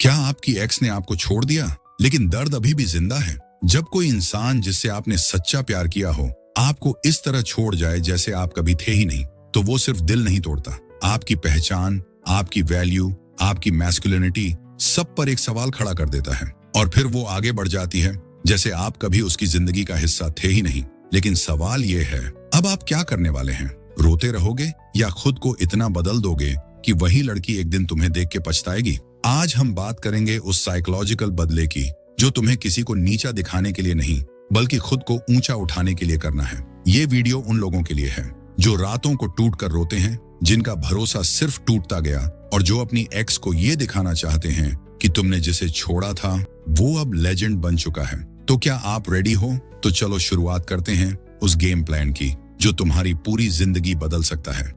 क्या आपकी एक्स ने आपको छोड़ दिया लेकिन दर्द अभी भी जिंदा है? जब कोई इंसान जिससे आपने सच्चा प्यार किया हो आपको इस तरह छोड़ जाए जैसे आप कभी थे ही नहीं, तो वो सिर्फ दिल नहीं तोड़ता, आपकी पहचान, आपकी वैल्यू, आपकी मैस्कुलिनिटी सब पर एक सवाल खड़ा कर देता है। और फिर वो आगे बढ़ जाती है जैसे आप कभी उसकी जिंदगी का हिस्सा थे ही नहीं। लेकिन सवाल ये है, अब आप क्या करने वाले हैं? रोते रहोगे या खुद को इतना बदल दोगे कि वही लड़की एक दिन तुम्हें देख के पछताएगी? आज हम बात करेंगे उस साइकोलॉजिकल बदले की जो तुम्हें किसी को नीचा दिखाने के लिए नहीं बल्कि खुद को ऊंचा उठाने के लिए करना है। ये वीडियो उन लोगों के लिए है जो रातों को टूट कर रोते हैं, जिनका भरोसा सिर्फ टूटता गया और जो अपनी एक्स को ये दिखाना चाहते हैं कि तुमने जिसे छोड़ा था वो अब लेजेंड बन चुका है। तो क्या आप रेडी हो? तो चलो शुरुआत करते हैं उस गेम प्लान की जो तुम्हारी पूरी जिंदगी बदल सकता है।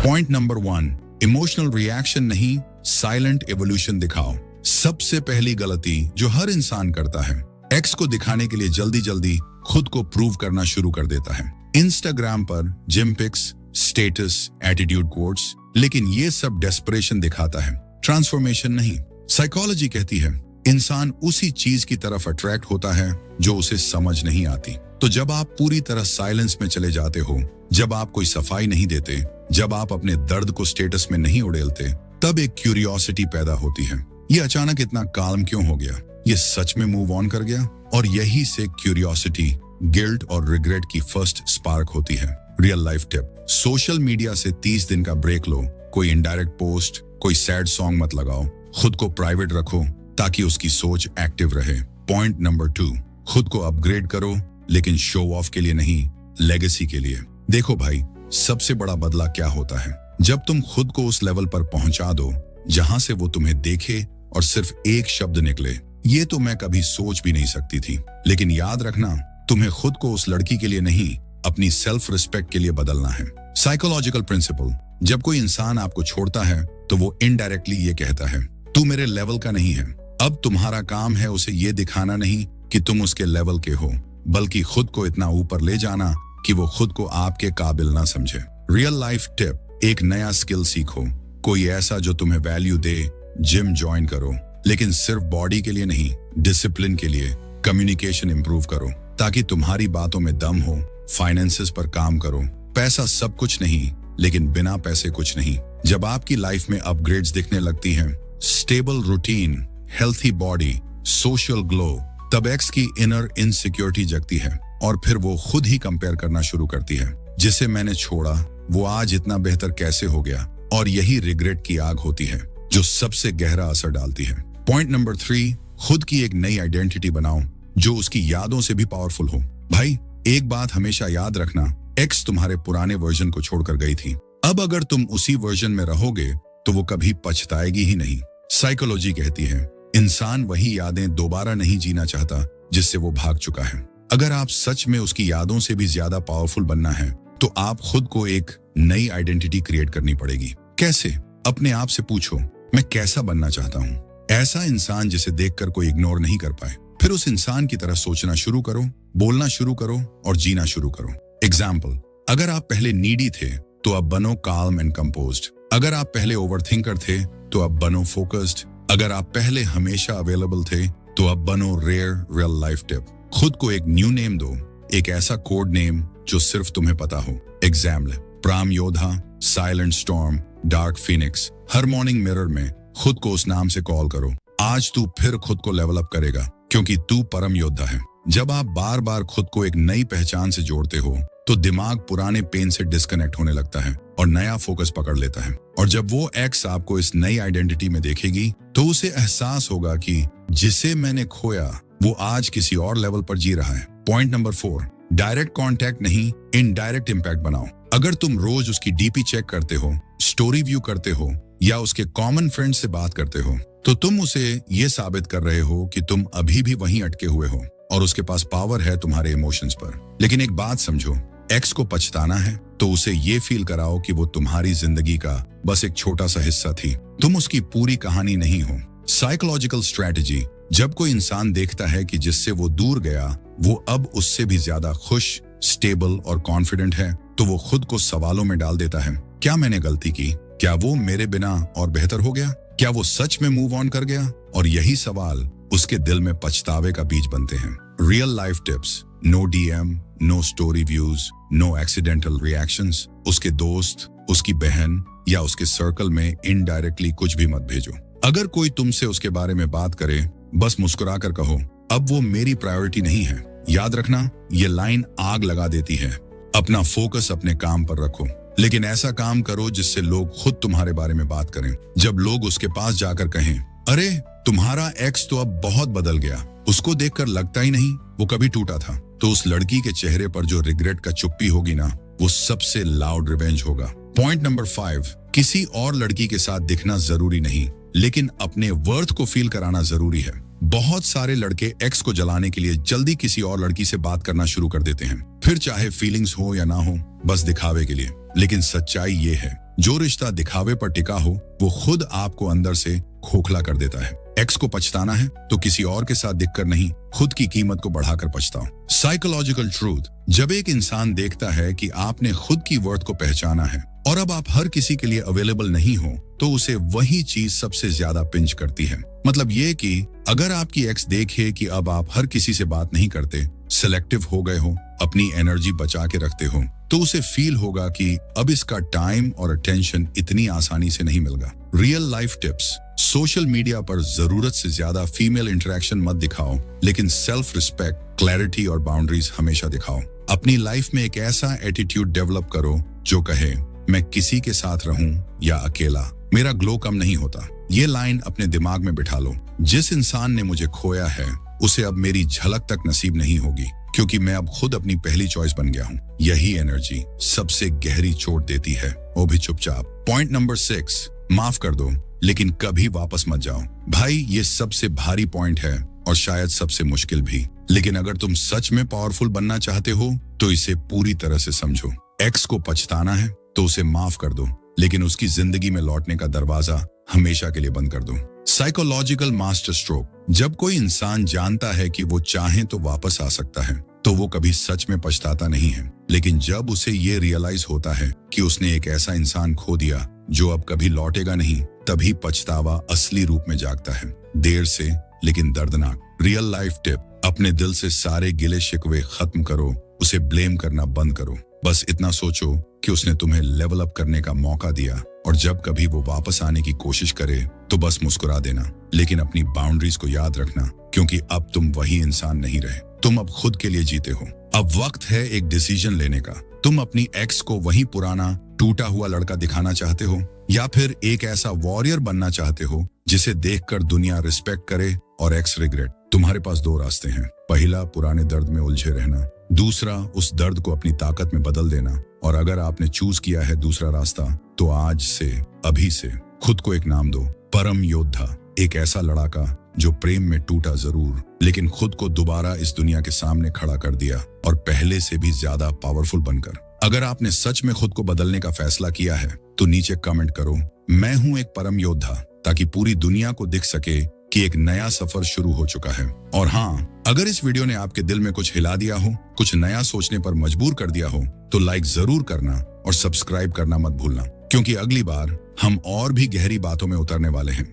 पॉइंट नंबर 1, इमोशनल रिएक्शन नहीं, साइलेंट एवोल्यूशन दिखाओ। सबसे पहली गलती जो हर इंसान करता है, एक्स को दिखाने के लिए जल्दी जल्दी खुद को प्रूव करना शुरू कर देता है। इंस्टाग्राम पर gym pics, status, attitude quotes, लेकिन ये सब डेस्परेशन दिखाता है, ट्रांसफॉर्मेशन नहीं। साइकोलॉजी कहती है इंसान उसी चीज की तरफ अट्रैक्ट होता है जो उसे समझ नहीं आती। तो जब आप पूरी तरह साइलेंस में चले जाते हो, जब आप कोई सफाई नहीं देते, जब आप अपने दर्द को स्टेटस में नहीं उड़ेलते, तब एक क्यूरियोसिटी पैदा होती है, ये अचानक इतना काल्म क्यों हो गया? ये सच में मूव ऑन कर गया? और यही से क्यूरियोसिटी, गिल्ट और रिग्रेट की फर्स्ट स्पार्क होती है। Real life tip, social media से 30 दिन का ब्रेक लो। कोई इनडायरेक्ट पोस्ट, कोई सैड सॉन्ग मत लगाओ। खुद को प्राइवेट रखो ताकि उसकी सोच एक्टिव रहे। पॉइंट नंबर 2, खुद को अपग्रेड करो, लेकिन शो ऑफ के लिए नहीं, लेगेसी के लिए। देखो भाई, सबसे बड़ा बदला क्या होता है? जब तुम खुद को उस लेवल पर पहुंचा दो जहां से वो तुम्हें देखे और सिर्फ एक शब्द निकले, ये तो मैं कभी सोच भी नहीं सकती थी। लेकिन याद रखना, तुम्हें खुद को उस लड़की के लिए नहीं, अपनी सेल्फ रिस्पेक्ट के लिए बदलना है। साइकोलॉजिकल प्रिंसिपल, जब कोई इंसान आपको छोड़ता है तो वो इनडायरेक्टली ये कहता है, तू मेरे लेवल का नहीं है। अब तुम्हारा काम है उसे ये दिखाना नहीं कि तुम उसके लेवल के हो, बल्कि खुद को इतना ऊपर ले जाना कि वो खुद को आपके काबिल ना समझे। रियल लाइफ टिप, एक नया स्किल सीखो, कोई ऐसा जो तुम्हें वैल्यू दे। जिम ज्वाइन करो, लेकिन सिर्फ बॉडी के लिए नहीं, डिसिप्लिन के लिए। कम्युनिकेशन इंप्रूव करो ताकि तुम्हारी बातों में दम हो। फाइनेंसेस पर काम करो। पैसा सब कुछ नहीं, लेकिन बिना पैसे कुछ नहीं। जब आपकी लाइफ में अपग्रेड्स दिखने लगती हैं, stable routine, healthy body, social glow, तब एक्स की इनर इनसिक्योरिटी जगती है और फिर वो खुद ही कंपेयर करना शुरू करती है, जिसे मैंने छोड़ा वो आज इतना बेहतर कैसे हो गया। और यही रिग्रेट की आग होती है जो सबसे गहरा असर डालती है। पॉइंट नंबर 3, खुद की एक नई आइडेंटिटी बनाओ जो उसकी यादों से भी पावरफुल हो। भाई, एक बात हमेशा याद रखना, एक्स तुम्हारे पुराने वर्जन को छोड़कर गई थी। अब अगर तुम उसी वर्जन में रहोगे तो वो कभी पछताएगी ही नहीं। साइकोलॉजी कहती है इंसान वही यादें दोबारा नहीं जीना चाहता जिससे वो भाग चुका है। अगर आप सच में उसकी यादों से भी ज्यादा पावरफुल बनना है तो आप खुद को एक नई आइडेंटिटी क्रिएट करनी पड़ेगी। कैसे? अपने आप से पूछो, मैं कैसा बनना चाहता हूँ? ऐसा इंसान जिसे देखकर कोई इग्नोर नहीं कर पाए। फिर उस इंसान की तरह सोचना शुरू करो, बोलना शुरू करो और जीना शुरू करो। एग्जाम्पल, अगर आप पहले नीडी थे तो अब बनो काल्म एंड कंपोज्ड। अगर आप पहले ओवरथिंकर थे तो अब बनो फोकस्ड। अगर आप पहले हमेशा अवेलेबल थे तो अब बनो रेयर रियल लाइफ टिप। खुद को एक न्यू नेम दो, एक ऐसा कोड नेम जो सिर्फ तुम्हें पता हो। एग्जाम्पल, प्राम योद्धा, साइलेंट स्टॉर्म, डार्क फिनिक्स। हर मॉर्निंग मिरर में खुद को उस नाम से कॉल करो। आज तू फिर खुद को लेवल अप करेगा क्योंकि तू परम योद्धा है। जब आप बार बार खुद को एक नई पहचान से जोड़ते हो तो दिमाग पुराने पेन से डिस्कनेक्ट होने लगता है और नया फोकस पकड़ लेता है। और जब वो एक्स आपको इस नई आइडेंटिटी में देखेगी तो उसे एहसास होगा कि जिसे मैंने खोया वो आज किसी और लेवल पर जी रहा है। पॉइंट नंबर 4, डायरेक्ट कॉन्टैक्ट नहीं, इनडायरेक्ट इम्पैक्ट बनाओ। अगर तुम रोज उसकी डीपी चेक करते हो, स्टोरी व्यू करते हो या उसके कॉमन फ्रेंड से बात करते हो तो तुम उसे ये साबित कर रहे हो कि तुम अभी भी वहीं अटके हुए हो और उसके पास पावर है तुम्हारे इमोशंस पर। लेकिन एक बात समझो, एक्स को पछताना है तो उसे ये फील कराओ कि वो तुम्हारी जिंदगी का बस एक छोटा सा हिस्सा थी, तुम उसकी पूरी कहानी नहीं हो। साइकोलॉजिकल स्ट्रैटेजी, जब कोई इंसान देखता है कि जिससे वो दूर गया वो अब उससे भी ज्यादा खुश, स्टेबल और कॉन्फिडेंट है तो वो खुद को सवालों में डाल देता है। क्या मैंने गलती की? क्या वो मेरे बिना और बेहतर हो गया? क्या वो सच में मूव ऑन कर गया? और यही सवाल उसके दिल में पछतावे का बीज बनते हैं। Real life tips, no DM, no story views, no accidental reactions. उसके दोस्त, उसकी बहन या उसके सर्कल में इनडायरेक्टली कुछ भी मत भेजो। अगर कोई तुमसे उसके बारे में बात करे, बस मुस्कुरा कर कहो, अब वो मेरी प्रायोरिटी नहीं है। याद रखना, ये लाइन आग लगा देती है। अपना फोकस अपने काम पर रखो, लेकिन ऐसा काम करो जिससे लोग खुद तुम्हारे बारे में बात करें। जब लोग उसके पास जाकर कहें, अरे तुम्हारा एक्स तो अब बहुत बदल गया, उसको देखकर लगता ही नहीं वो कभी टूटा था, तो उस लड़की के चेहरे पर जो रिग्रेट का चुप्पी होगी ना, वो सबसे लाउड रिवेंज होगा। पॉइंट नंबर 5, किसी और लड़की के साथ दिखना जरूरी नहीं, लेकिन अपने वर्थ को फील कराना जरूरी है। बहुत सारे लड़के एक्स को जलाने के लिए जल्दी किसी और लड़की से बात करना शुरू कर देते हैं, फिर चाहे फीलिंग्स हो या ना हो, बस दिखावे के लिए। लेकिन सच्चाई ये है, जो रिश्ता दिखावे पर टिका हो, वो खुद आपको अंदर से खोखला कर देता है। एक्स को पछताना है तो किसी और के साथ दिखकर नहीं, खुद की कीमत को बढ़ाकर पछताओ। साइकोलॉजिकल ट्रूथ, जब एक इंसान देखता है कि आपने खुद की वर्थ को पहचाना है और अब आप हर किसी के लिए अवेलेबल नहीं हो, तो उसे वही चीज सबसे ज्यादा पिंच करती है। मतलब ये कि अगर आपकी एक्स देखे कि अब आप हर किसी से बात नहीं करते, सिलेक्टिव हो गए हो, अपनी एनर्जी बचा के रखते हो, तो उसे फील होगा कि अब इसका टाइम और अटेंशन इतनी आसानी से नहीं मिलेगा। Real life tips, social media पर जरूरत से ज्यादा फीमेल इंटरेक्शन मत दिखाओ, लेकिन सेल्फ रिस्पेक्ट, क्लैरिटी और बाउंड्रीज हमेशा दिखाओ। अपनी लाइफ में एक ऐसा एटीट्यूड डेवलप करो जो कहे, मैं किसी के साथ रहूं या अकेला, मेरा ग्लो कम नहीं होता। ये लाइन अपने दिमाग में बिठा लो, जिस इंसान ने मुझे खोया है, उसे अब मेरी झलक तक नसीब नहीं होगी, क्योंकि मैं अब खुद अपनी पहली चॉइस बन गया हूँ। यही एनर्जी सबसे गहरी चोट देती है, वो भी चुपचाप। पॉइंट नंबर 6, माफ कर दो लेकिन कभी वापस मत जाओ। भाई, ये सबसे भारी पॉइंट है और शायद सबसे मुश्किल भी, लेकिन अगर तुम सच में पावरफुल बनना चाहते हो तो इसे पूरी तरह से समझो। एक्स को पछताना है तो उसे माफ कर दो, लेकिन उसकी जिंदगी में लौटने का दरवाजा हमेशा के लिए बंद कर दो। साइकोलॉजिकल मास्टर स्ट्रोक, जब कोई इंसान जानता है कि वो चाहे तो वापस आ सकता है, तो वो कभी सच में पछताता नहीं है। लेकिन जब उसे ये रियलाइज होता है कि उसने एक ऐसा इंसान खो दिया जो अब कभी लौटेगा नहीं, तभी पछतावा असली रूप में जागता है। देर से लेकिन दर्दनाक। रियल लाइफ टिप, अपने दिल से सारे गिले शिकवे खत्म करो, उसे ब्लेम करना बंद करो। बस इतना सोचो कि उसने तुम्हें लेवल अप करने का मौका दिया, और जब कभी वो वापस आने की कोशिश करे तो बस मुस्कुरा देना, लेकिन अपनी बाउंड्रीज को याद रखना, क्योंकि अब तुम वही इंसान नहीं रहे, तुम अब खुद के लिए जीते हो। अब वक्त है एक डिसीजन लेने का। तुम अपनी एक्स को वही पुराना टूटा हुआ लड़का दिखाना चाहते हो, या फिर एक ऐसा वॉरियर बनना चाहते हो जिसे देखकर दुनिया रिस्पेक्ट करे और एक्स रिग्रेट। तुम्हारे पास 2 रास्ते हैं। पहला, पुराने दर्द में उलझे रहना। दूसरा, उस दर्द को अपनी ताकत में बदल देना। और अगर आपने चूज किया है दूसरा रास्ता, तो आज से, अभी से खुद को एक नाम दो, परम योद्धा। एक ऐसा लड़ाका जो प्रेम में टूटा जरूर, लेकिन खुद को दोबारा इस दुनिया के सामने खड़ा कर दिया, और पहले से भी ज्यादा पावरफुल बनकर। अगर आपने सच में खुद को बदलने का फैसला किया है तो नीचे कमेंट करो, मैं हूं एक परम योद्धा, ताकि पूरी दुनिया को दिख सके कि एक नया सफर शुरू हो चुका है। और हाँ, अगर इस वीडियो ने आपके दिल में कुछ हिला दिया हो, कुछ नया सोचने पर मजबूर कर दिया हो, तो लाइक जरूर करना और सब्सक्राइब करना मत भूलना, क्योंकि अगली बार हम और भी गहरी बातों में उतरने वाले हैं।